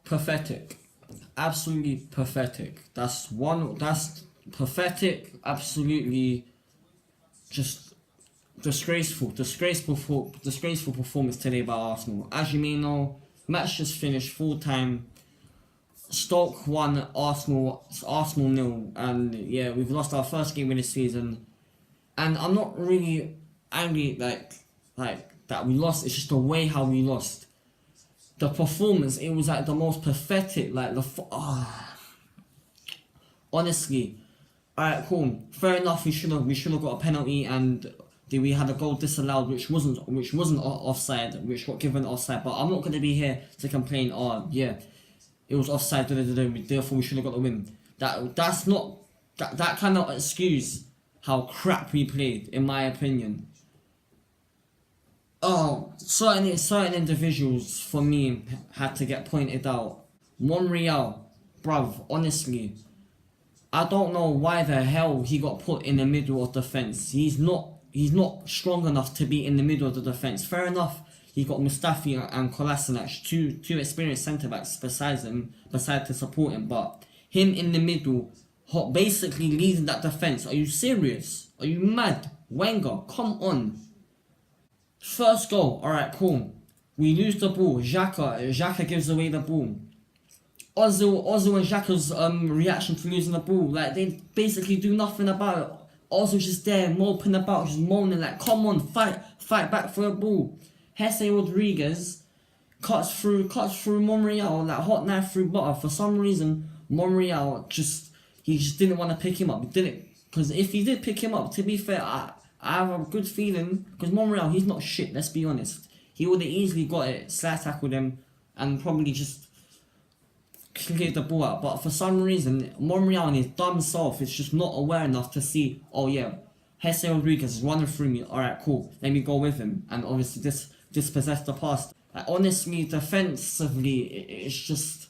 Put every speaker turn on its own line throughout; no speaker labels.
Pathetic. Absolutely pathetic. That's pathetic, absolutely just disgraceful performance today by Arsenal. As you may know, match just finished full time. Stoke won, Arsenal 0, and yeah, we've lost our first game of the season. And I'm not really angry like that we lost. It's just the way how we lost. The performance, it was like the most pathetic. Honestly, alright, cool. Fair enough. We should have got a penalty, and we had a goal disallowed, which wasn't offside, which got given offside. But I'm not gonna be here to complain. Oh yeah, it was offside. Therefore, we should have got the win. That's not that cannot excuse how crap we played, in my opinion. Oh, certain individuals for me had to get pointed out. Monreal, bruv, honestly, I don't know why the hell he got put in the middle of defence. He's not strong enough to be in the middle of the defence. Fair enough, he got Mustafi and Kolasinac, two experienced centre backs beside to support him, but him in the middle, basically leading that defence. Are you serious? Are you mad? Wenger, come on. First goal, alright, cool. We lose the ball. Xhaka gives away the ball. Ozil and Xhaka's reaction to losing the ball, like, they basically do nothing about it. Ozil's just there moping about, just moaning like, come on, fight back for the ball. Jesse Rodriguez cuts through Monreal like hot knife through butter. For some reason, Monreal just didn't want to pick him up. He didn't, because if he did pick him up, to be fair, I have a good feeling, because Monreal, he's not shit, let's be honest. He would have easily got it, slide tackled him, and probably just cleared the ball out. But for some reason, Monreal and his dumb self is just not aware enough to see, oh yeah, Jesse Rodriguez is running through me, alright, cool, let me go with him. And obviously dispossess the pass. Like, honestly, defensively, it's just...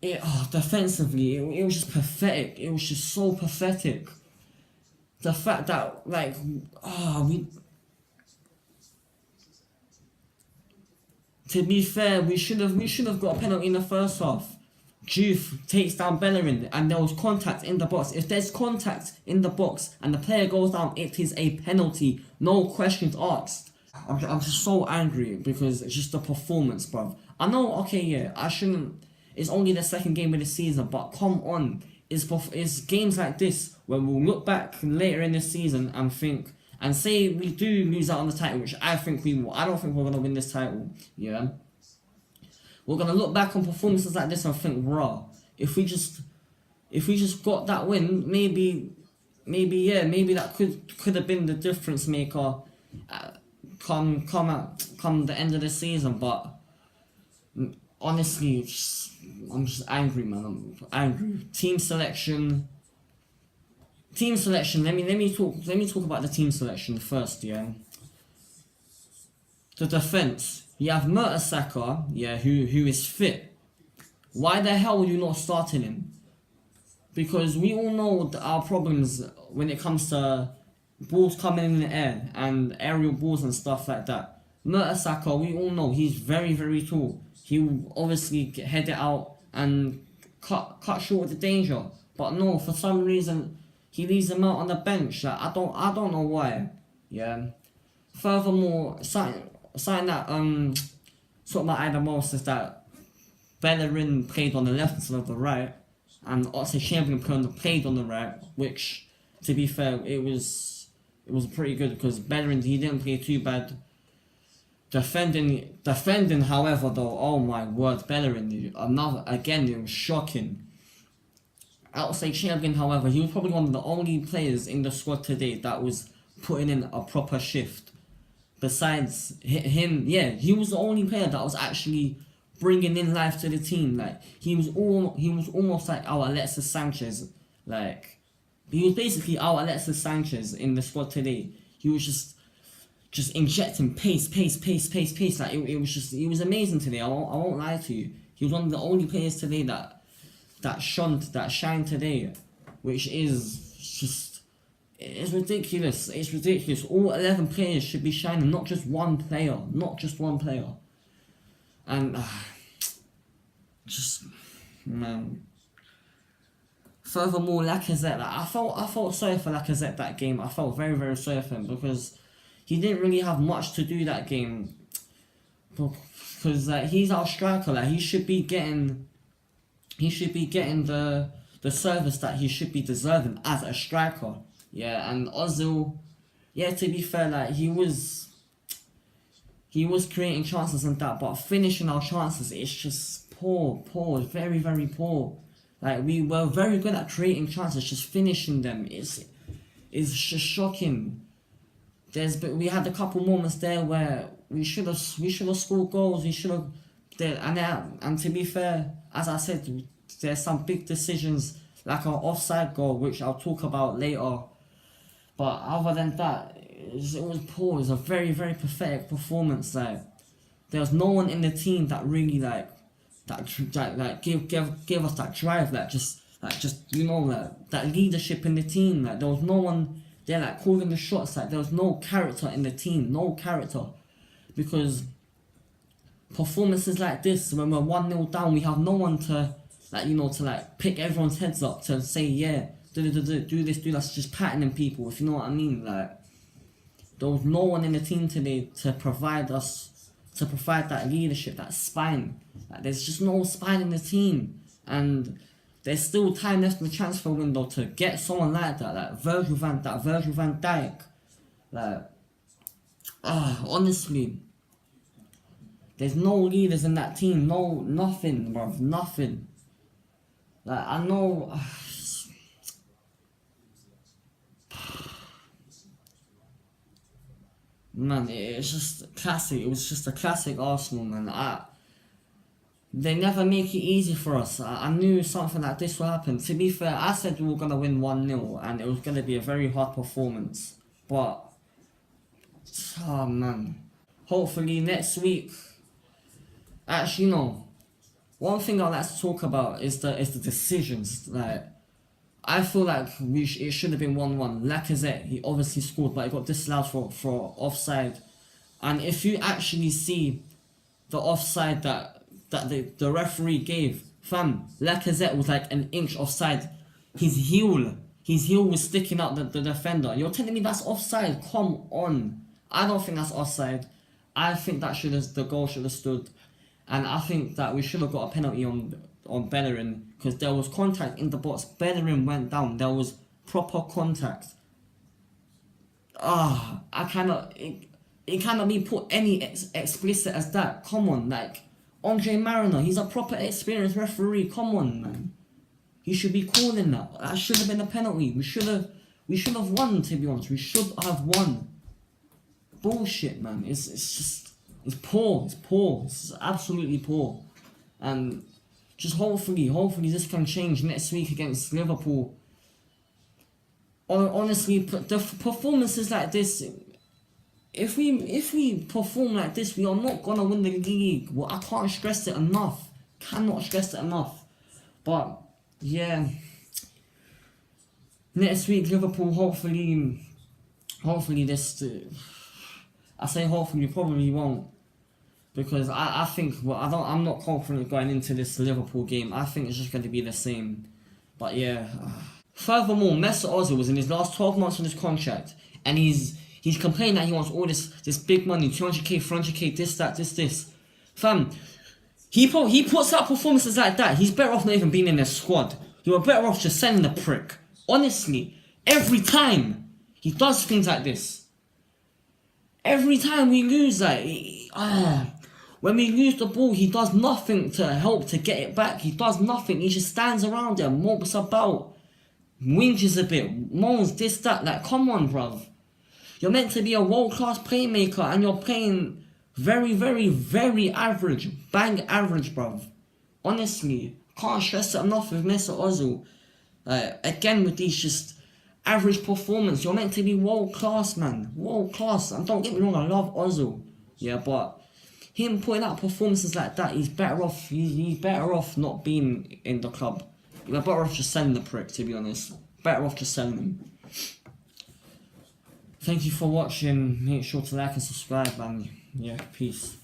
defensively, it was just pathetic. It was just so pathetic. The fact that, like, to be fair, we should have got a penalty in the first half. Juve takes down Bellerin, and there was contact in the box. If there's contact in the box and the player goes down, it is a penalty. No questions asked. I'm just so angry because it's just the performance, bruv. I know, okay, yeah, I shouldn't. It's only the second game of the season, but come on. It's games like this where we'll look back later in the season and think, and say we do lose out on the title, which I think we will. I don't think we're going to win this title, yeah. We're going to look back on performances like this and think, raw, if we just got that win, maybe that could have been the difference maker come the end of the season. But honestly, I'm just angry, man. I'm angry. Team selection. Let me talk about the team selection first, yeah. The defense. You have Mertesacker, yeah, who is fit. Why the hell are you not starting him? Because we all know our problems when it comes to balls coming in the air and aerial balls and stuff like that. Mertesacker, we all know he's very, very tall. He will obviously head it out and cut short of the danger. But no, for some reason he leaves him out on the bench. Like, I don't know why. Yeah. Furthermore, something that sort of my eye the most is that Bellerin played on the left instead of the right, and Oxlade-Chamberlain played on the right, which, to be fair, it was pretty good because Bellerin, he didn't play too bad. Defending, however, though, oh my word, Bellerin, it was shocking. Oxlade-Chamberlain, however, he was probably one of the only players in the squad today that was putting in a proper shift. Besides him, yeah, he was the only player that was actually bringing in life to the team. Like, he was almost like our Alexis Sanchez. Like, he was basically our Alexis Sanchez in the squad today. He was just injecting pace. Like, it was amazing today. I won't lie to you. He was one of the only players today that shined today, which is just. It's ridiculous. It's ridiculous. All 11 players should be shining, not just one player. And just, man. Furthermore, Lacazette, like, I felt sorry for Lacazette that game. I felt very, very sorry for him because he didn't really have much to do that game. Because he's our striker, like he should be getting the service that he should be deserving as a striker. Yeah, and Ozil, yeah, to be fair, like he was creating chances and that, but finishing our chances, it's just poor, very, very poor. Like we were very good at creating chances, just finishing them is just shocking. We had a couple moments there where we should have scored goals. We should have, and to be fair, as I said, there's some big decisions like our offside goal, which I'll talk about later. But other than that, it was poor. It was a very, very pathetic performance. Like there was no one in the team that really give us that drive, that leadership in the team. Like there was no one there like calling the shots. Like there was no character in the team, no character, because performances like this, when we're 1-0 down, we have no one to pick everyone's heads up to say, yeah, do this, do that, just patting people, if you know what I mean. Like there was no one in the team today to provide that leadership, that spine. Like there's just no spine in the team, and there's still time left in the transfer window to get someone like that, like Virgil van Dijk. Like, honestly, there's no leaders in that team, nothing, bruv, nothing. Like I know. Man, it's just classic. It was just a classic Arsenal, man. They never make it easy for us. I knew something like this would happen. To be fair, I said we were going to win 1-0 and it was going to be a very hard performance. But, oh man. Hopefully next week. Actually, no. One thing I'd like to talk about is the decisions. Like, I feel like it should have been 1-1. Lacazette, he obviously scored, but he got disallowed for offside. And if you actually see the offside that the referee gave, fam, Lacazette was like an inch offside. His heel was sticking out the defender. You're telling me that's offside? Come on. I don't think that's offside. I think the goal should have stood. And I think that we should have got a penalty on Bellerin, because there was contact in the box. Bellerin went down. There was proper contact. It cannot be put any explicit as that. Come on, like Andre Mariner, he's a proper experienced referee. Come on, man. He should be calling that. That should have been a penalty. We should have won, to be honest. We should have won. Bullshit, man. It's poor. It's poor. It's absolutely poor. And just hopefully this can change next week against Liverpool. Honestly, the performances like this, if we perform like this, we are not gonna win the league. Well, I can't stress it enough. Cannot stress it enough. But yeah, next week Liverpool, hopefully this. I say hopefully, probably won't, because I think I'm not confident going into this Liverpool game. I think it's just going to be the same. But yeah. Furthermore, Mesut Ozil was in his last 12 months on his contract, and he's complaining that he wants all this big money, 200k, 300k, this. Fam, he puts out performances like that. He's better off not even being in their squad. You were better off just sending the prick. Honestly, every time he does things like this. Every time we lose, when we lose the ball, he does nothing to help to get it back. He does nothing. He just stands around there, mopes about, whinges a bit, moans this, that. Like, come on, bruv. You're meant to be a world-class playmaker and you're playing very, very, very average. Bang average, bruv. Honestly, can't stress it enough with Mesut Ozil. Again, with these just average performance. You're meant to be world-class, man. World-class. And don't get me wrong, I love Ozil. Yeah, but him putting out performances like that, he's better off. He's better off not being in the club. You're better off just selling the prick, to be honest. Better off just selling him. Thank you for watching. Make sure to like and subscribe, and yeah, peace.